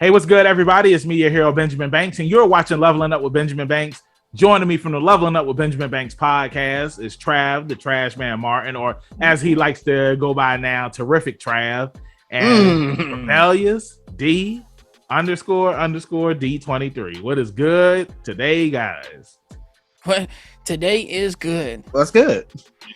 Hey, what's good, everybody? It's me, your hero, Benjamin Banks, and you're watching Leveling Up with Benjamin Banks. Joining me from the Leveling Up with Benjamin Banks podcast is Trav, the Trash Man Martin, or as he likes to go by now, Terrific Trav, and Rebellious D __ D23. What is good today, guys? What today is good. What's good?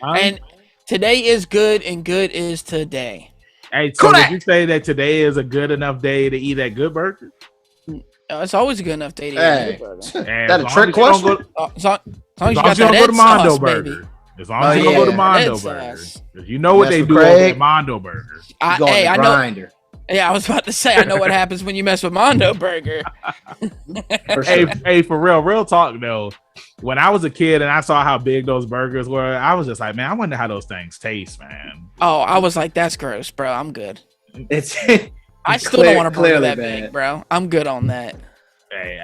And today is good, and good is today. Hey, so did you say that today is a good enough day to eat at Good Burger? It's always a good enough day to eat at Good Burger. That a trick question? As long as you don't go to Mondo Burger. As long as you don't go to Mondo Burger. You know what they do at Mondo Burger. I know. Yeah, I was about to say, I know what happens when you mess with Mondo Burger. Hey, for real talk though. When I was a kid and I saw how big those burgers were, I was just like, man, I wonder how those things taste, man. Oh, I was like, that's gross, bro. I'm good. I still don't want a burger that big, bro. I'm good on that. Hey,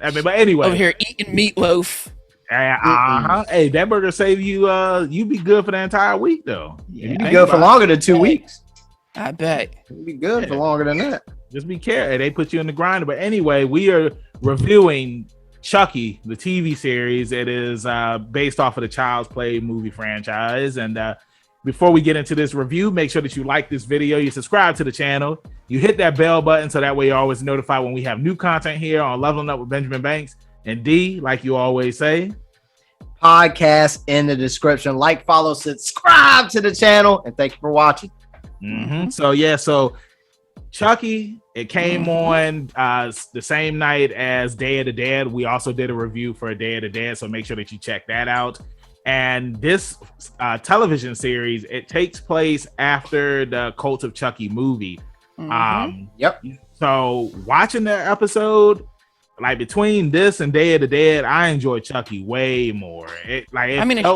but anyway, over here eating meatloaf. Hey, that burger save you. You be good for the entire week though. Yeah, you be good for longer than 2 weeks. I bet. You'd be good for longer than that. Just be careful. They put you in the grinder. But anyway, we are reviewing Chucky, the TV series. It is based off of the Child's Play movie franchise. And before we get into this review, make sure that you like this video, you subscribe to the channel, you hit that bell button so that way you're always notified when we have new content here on Leveling Up with Benjamin Banks. And D, like you always say, podcast in the description. Like, follow, subscribe to the channel, and thank you for watching. So Chucky, it came on the same night as Day of the Dead. We also did a review for Day of the Dead, so make sure that you check that out. And this television series, it takes place after the Cult of Chucky movie. So watching the episode, like between this and Day of the Dead, I enjoy Chucky way more. It's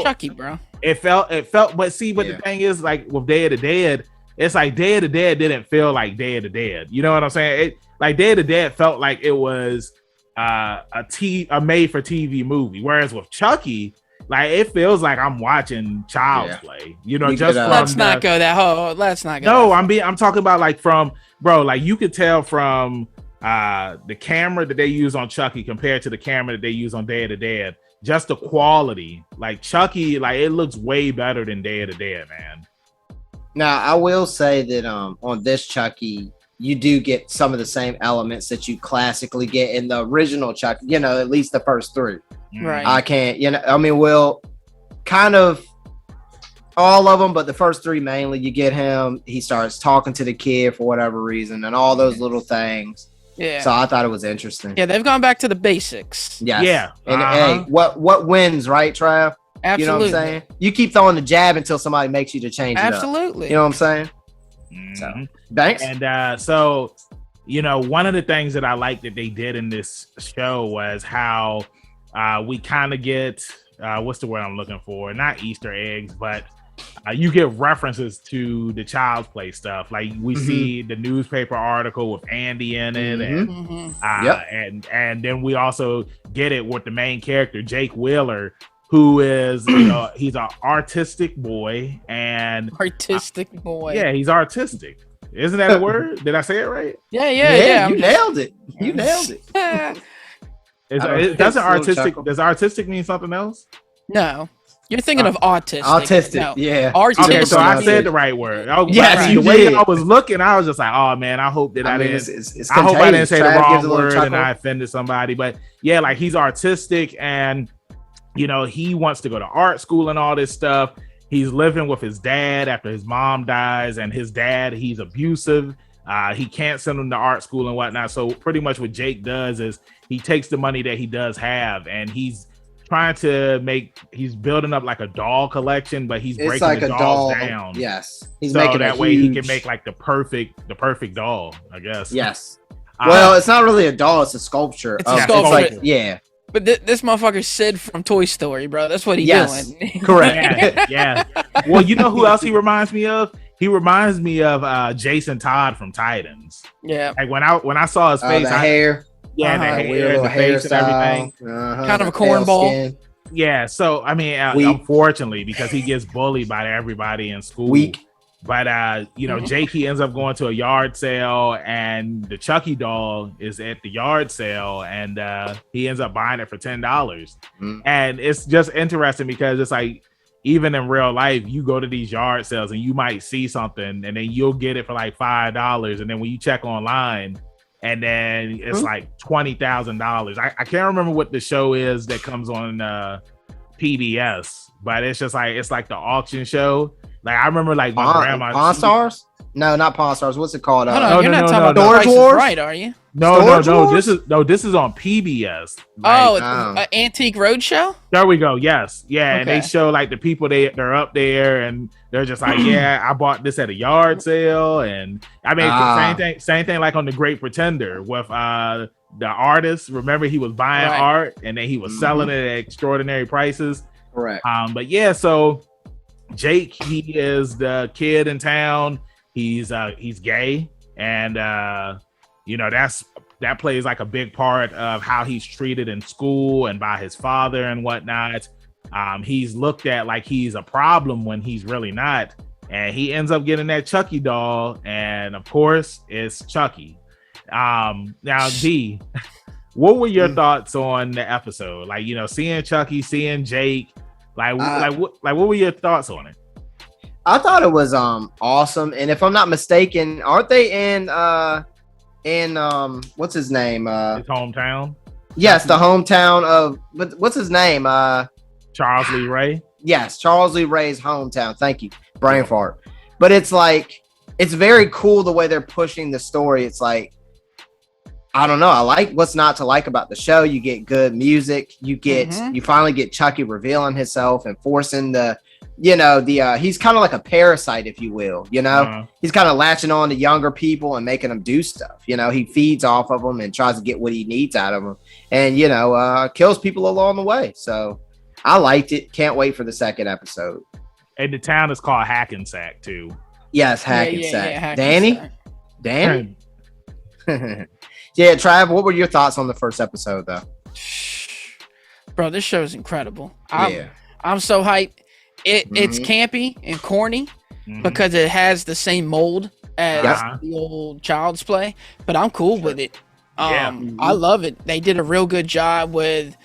Chucky, bro. It felt, but see, the thing is, like with Day of the Dead, it's like Day of the Dead didn't feel like Day of the Dead. You know what I'm saying? Day of the Dead felt like it was a made for TV movie. Whereas with Chucky, like it feels like I'm watching Child's Play. You know, let's not go that. I'm talking about like from like you could tell from the camera that they use on Chucky compared to the camera that they use on Day of the Dead. Just the quality, like Chucky, like it looks way better than Day of the Dead, man. Now, I will say that on this Chucky, you do get some of the same elements that you classically get in the original Chucky, at least the first three. Right. I can't, kind of all of them, but the first three mainly, you get him, he starts talking to the kid for whatever reason, and all those little things. Yeah. So I thought it was interesting. Yeah, they've gone back to the basics. Yes. Yeah. And hey, what wins, right, Trav? Absolutely. You know what I'm saying? You keep throwing the jab until somebody makes you to change it Absolutely. up. You know what I'm saying? So, thanks. And one of the things that I like that they did in this show was how we kind of get what's the word I'm looking for? Not Easter eggs, but you get references to the Child's Play stuff. Like we see the newspaper article with Andy in it, and then we also get it with the main character Jake Wheeler, who is, he's an artistic boy. Yeah, he's artistic. Isn't that a word? Did I say it right? Yeah. You nailed it. You nailed it. Does artistic mean something else? No. You're thinking of autistic. Autistic, no. Yeah. Artistic. Okay, so I said the right word. Yes, the way I was looking, I was just like, oh man, I hope that I didn't. I hope I didn't say the wrong word and I offended somebody. But yeah, like he's artistic and he wants to go to art school and all this stuff. He's living with his dad after his mom dies, and his dad, he's abusive. He can't send him to art school and whatnot. So pretty much what Jake does is he takes the money that he does have, and he's he's building up like a doll collection, but he's breaking like the dolls down. Yes. He's so making that way he can make like the perfect doll, I guess. Yes. Well, it's not really a doll, it's a sculpture. It's a sculpture. Yeah. But this motherfucker's Sid from Toy Story, bro. That's what he's doing. Correct. Yeah. Well, you know who else he reminds me of? He reminds me of Jason Todd from Titans. Yeah. Like when I saw his face, the hair. Yeah, the hair, the face, and everything. Kind of a cornball. Yeah. So I mean, unfortunately, because he gets bullied by everybody in school. Weak. But Jake, he ends up going to a yard sale, and the Chucky doll is at the yard sale, and he ends up buying it for $10. And it's just interesting because it's like, even in real life, you go to these yard sales and you might see something, and then you'll get it for like $5, and then when you check online, and then it's like $20,000. I can't remember what the show is that comes on PBS, but it's just like, it's like the auction show. Like I remember, like my grandma. Pawn Stars? No, not Pawn Stars. What's it called? No, you're not talking about Storage Wars, right? Are you? No. This is on PBS. Like, Antique Roadshow. There we go. Yes, yeah, okay. And they show like the people they're up there, and they're just like, yeah, I bought this at a yard sale, and I mean same thing like on The Great Pretender with the artist. Remember, he was buying art, and then he was selling it at extraordinary prices. Correct. But yeah, so Jake, he is the kid in town. He's gay, and that plays like a big part of how he's treated in school and by his father and whatnot. He's looked at like he's a problem when he's really not, and he ends up getting that Chucky doll, and of course it's Chucky. Now D, what were your thoughts on the episode? Like, seeing Chucky, seeing Jake, what were your thoughts on it? I thought it was awesome, and if I'm not mistaken, aren't they in what's his name? His hometown. Yes, the hometown of what's his name? Charles Lee Ray. Yes, Charles Lee Ray's hometown. Thank you, brain fart. But it's like, it's very cool the way they're pushing the story. It's like, I don't know. I like what's not to like about the show. You get good music. You finally get Chucky revealing himself and forcing he's kind of like a parasite, if you will. He's kind of latching on to younger people and making them do stuff. He feeds off of them and tries to get what he needs out of them, and kills people along the way. So I liked it. Can't wait for the second episode. And the town is called Hackensack too. Yes, Hackensack. Danny. Yeah, Trav, what were your thoughts on the first episode, though? Bro, this show is incredible. I'm so hyped. It's campy and corny because it has the same mold as the old Child's Play, but I'm cool with it. I love it. They did a real good job with.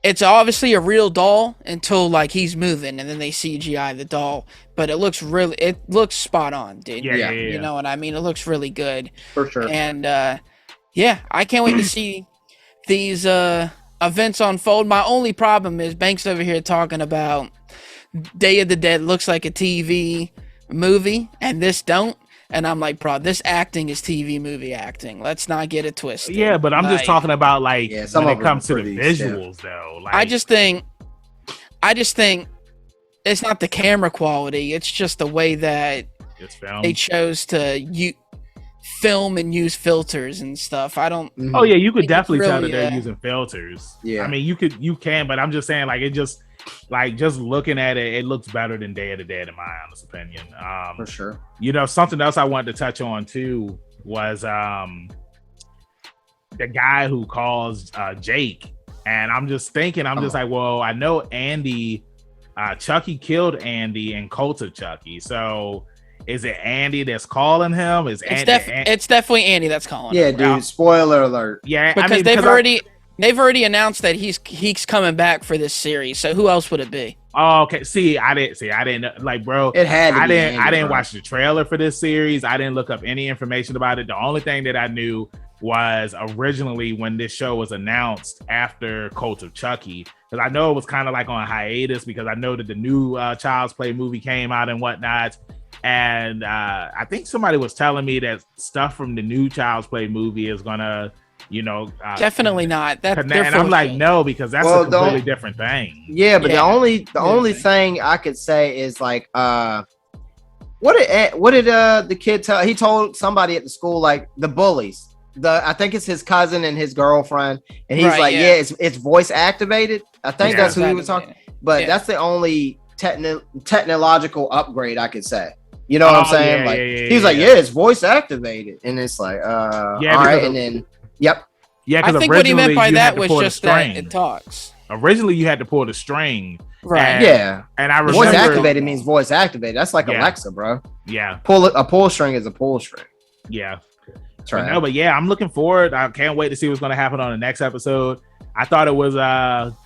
It's obviously a real doll until like he's moving, and then they CGI the doll. But it looks spot on, dude. Yeah. You know what I mean? It looks really good for sure. And I can't wait to see these events unfold. My only problem is Banks over here talking about Day of the Dead looks like a TV movie, and this don't. And I'm like, bro, this acting is TV movie acting. Let's not get it twisted. Yeah, but I'm just talking about when it comes to the visuals, though. Like, I just think it's not the camera quality. It's just the way that they chose to film and use filters and stuff. I don't. Oh yeah, you could definitely tell that they're using filters. Yeah, I mean, you can, but I'm just saying, like, it just. Like, just looking at it, it looks better than Day of the Dead, in my honest opinion. For sure. Something else I wanted to touch on too was the guy who calls Jake, and I'm just thinking, just like, well, I know Andy, Chucky killed Andy in Cult of Chucky, so is it Andy that's calling him? It's definitely Andy that's calling him. Yeah, dude. Spoiler alert. Yeah, because they've already announced that he's coming back for this series. So who else would it be? Oh, okay. I didn't like, bro. It had to be I didn't watch the trailer for this series. I didn't look up any information about it. The only thing that I knew was originally when this show was announced after Cult of Chucky, because I know it was kind of like on hiatus because I know that the new Child's Play movie came out and whatnot. And I think somebody was telling me that stuff from the new Child's Play movie is gonna definitely not that. And I'm like, no, because that's a completely different thing. Yeah, but the only thing I could say is like, what did the kid tell? He told somebody at the school, like the bullies. I think it's his cousin and his girlfriend, and he's it's voice activated. I think that's who he was talking. But that's the only technological upgrade I could say. You know what I'm saying? He's like, it's voice activated, and it's like, all right, and then. Yep. Yeah, I think what he meant by that was just that it talks. Originally, you had to pull the string, Right. And I remember voice activated means voice activated. That's like Alexa, bro. Yeah. A pull string is a pull string. Yeah. But yeah, I'm looking forward. I can't wait to see what's going to happen on the next episode. I thought it was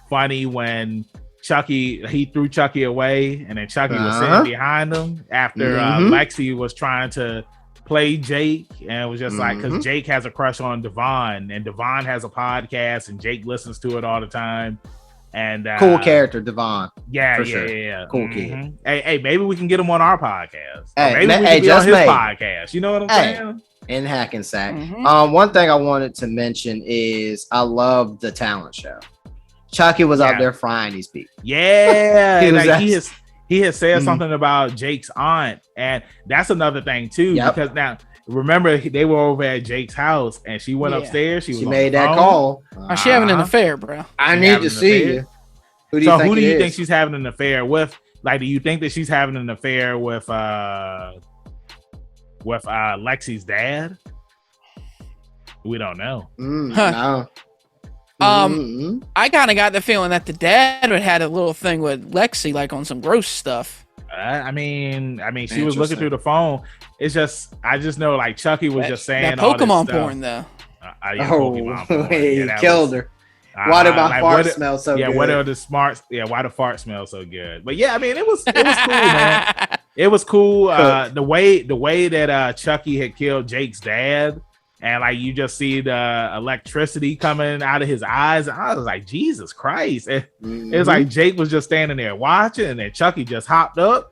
funny when he threw Chucky away, and then Chucky was sitting behind him after Lexi was trying to play Jake, and it was just like, because Jake has a crush on Devon, and Devon has a podcast, and Jake listens to it all the time. And cool character, Devon. Yeah. Cool kid. Hey, maybe we can get him on our podcast. Hey, maybe we can be on his podcast. You know what I'm saying? In Hackensack. One thing I wanted to mention is I love the talent show. Chucky was out there frying these people. Yeah, he has said something about Jake's aunt, and that's another thing too. Because now remember they were over at Jake's house, and she went upstairs. She made that call. She having an affair, bro. I need to see you. Who do you think she's having an affair with? Like, do you think that she's having an affair with Lexi's dad? We don't know. No. I kind of got the feeling that the dad had a little thing with Lexi, like on some gross stuff. I mean, she was looking through the phone. It's just, I just know, like, Chucky was just saying that Pokemon porn, though. Pokemon porn. He killed her. Why did my fart smell so good? What are the smarts? Yeah, why the fart smell so good? But yeah, I mean, it was cool, man. It was cool. The way that Chucky had killed Jake's dad, and like you just see the electricity coming out of his eyes. And I was like, Jesus Christ. It was like Jake was just standing there watching, and then Chucky just hopped up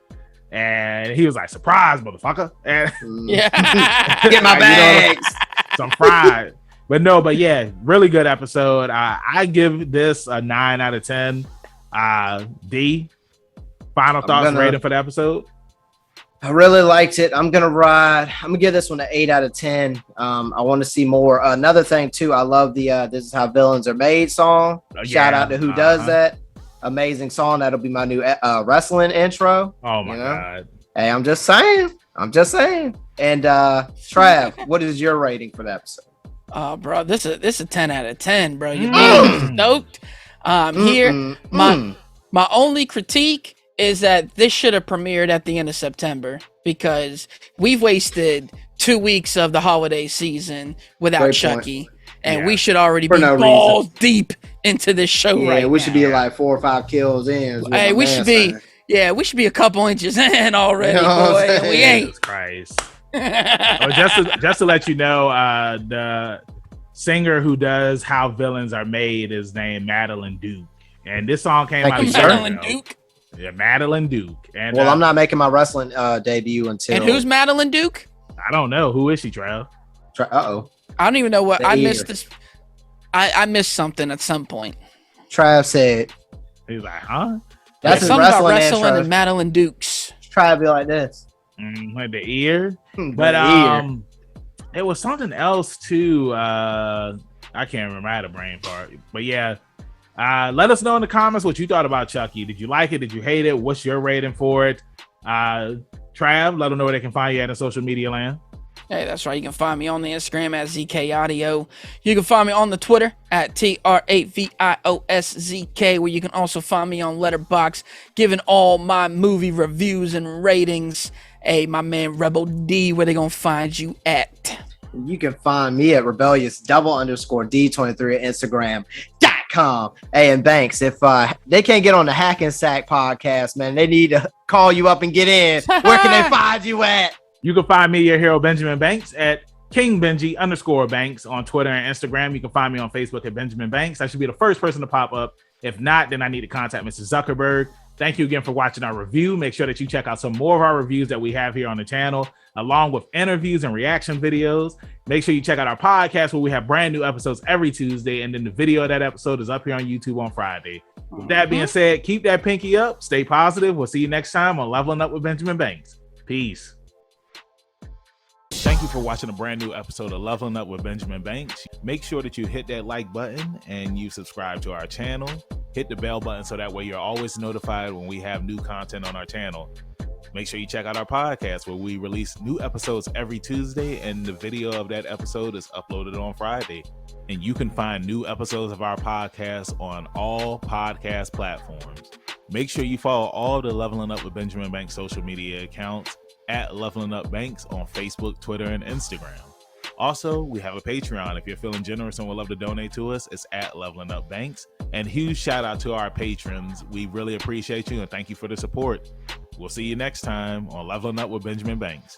and he was like, surprise, motherfucker. And get my bags. Some fried. But yeah, really good episode. I give this a 9 out of 10. D, final thoughts, rating for the episode. I really liked it. I'm gonna give this one an 8 out of 10. I want to see more. Another thing too, I love the "This Is How Villains Are Made" song. Shout out to who does that. Amazing song. That'll be my new wrestling intro. Oh my god. Hey, I'm just saying. And Trav, what is your rating for the episode? Bro, this is a 10 out of 10, bro. You stoked. Here, my only critique is that this should have premiered at the end of September, because we've wasted 2 weeks of the holiday season without Chucky, and we should already be balls deep into this show right now. We should be like 4 or 5 kills in. Hey, we should be a couple inches in already, boy. And we ain't. Jesus Christ. Just to let you know, the singer who does How Villains Are Made is named Madeline Duke, and this song came out. Madeline Duke. Yeah, Madeline Duke. And I'm not making my wrestling debut until. And who's Madeline Duke? I don't know. Who is she, Trav? I don't even know what I missed. This. I missed something at some point. Trav said. He's like, huh? That's something about wrestling and Madeline Dukes. Try to be like this. Like the ear, but it was something else too. I can't remember. I had a brain fart, but yeah. Let us know in the comments what you thought about Chucky. Did you like it? Did you hate it? What's your rating for it? Trav, let them know where they can find you at in social media land. Hey, that's right. You can find me on the Instagram at ZK Audio. You can find me on the Twitter at TR8VIOSZK, where you can also find me on Letterboxd, giving all my movie reviews and ratings. Hey, my man Rebel D, where they gonna find you at? You can find me at rebellious_D23 at Instagram.com. Hey, and Banks, if they can't get on the Hackensack podcast, man, they need to call you up and get in. Where can they find you at? You can find me, your hero, Benjamin Banks, at KingBenji_Banks on Twitter and Instagram. You can find me on Facebook at Benjamin Banks. I should be the first person to pop up. If not, then I need to contact Mr. Zuckerberg. Thank you again for watching our review. Make sure that you check out some more of our reviews that we have here on the channel, along with interviews and reaction videos. Make sure you check out our podcast, where we have brand new episodes every Tuesday, and then the video of that episode is up here on YouTube on Friday. With that being said, keep that pinky up, stay positive. We'll see you next time on Leveling Up with Benjamin Banks. Peace. Thank you for watching a brand new episode of Leveling Up with Benjamin Banks. Make sure that you hit that like button and you subscribe to our channel. Hit the bell button so that way you're always notified when we have new content on our channel. Make sure you check out our podcast, where we release new episodes every Tuesday, and the video of that episode is uploaded on Friday. And you can find new episodes of our podcast on all podcast platforms. Make sure you follow all the Leveling Up with Benjamin Banks social media accounts at Leveling Up Banks on Facebook, Twitter, and Instagram. Also, we have a Patreon. If you're feeling generous and would love to donate to us, it's at Leveling Up Banks. And huge shout out to our patrons. We really appreciate you and thank you for the support. We'll see you next time on Leveling Up with Benjamin Banks.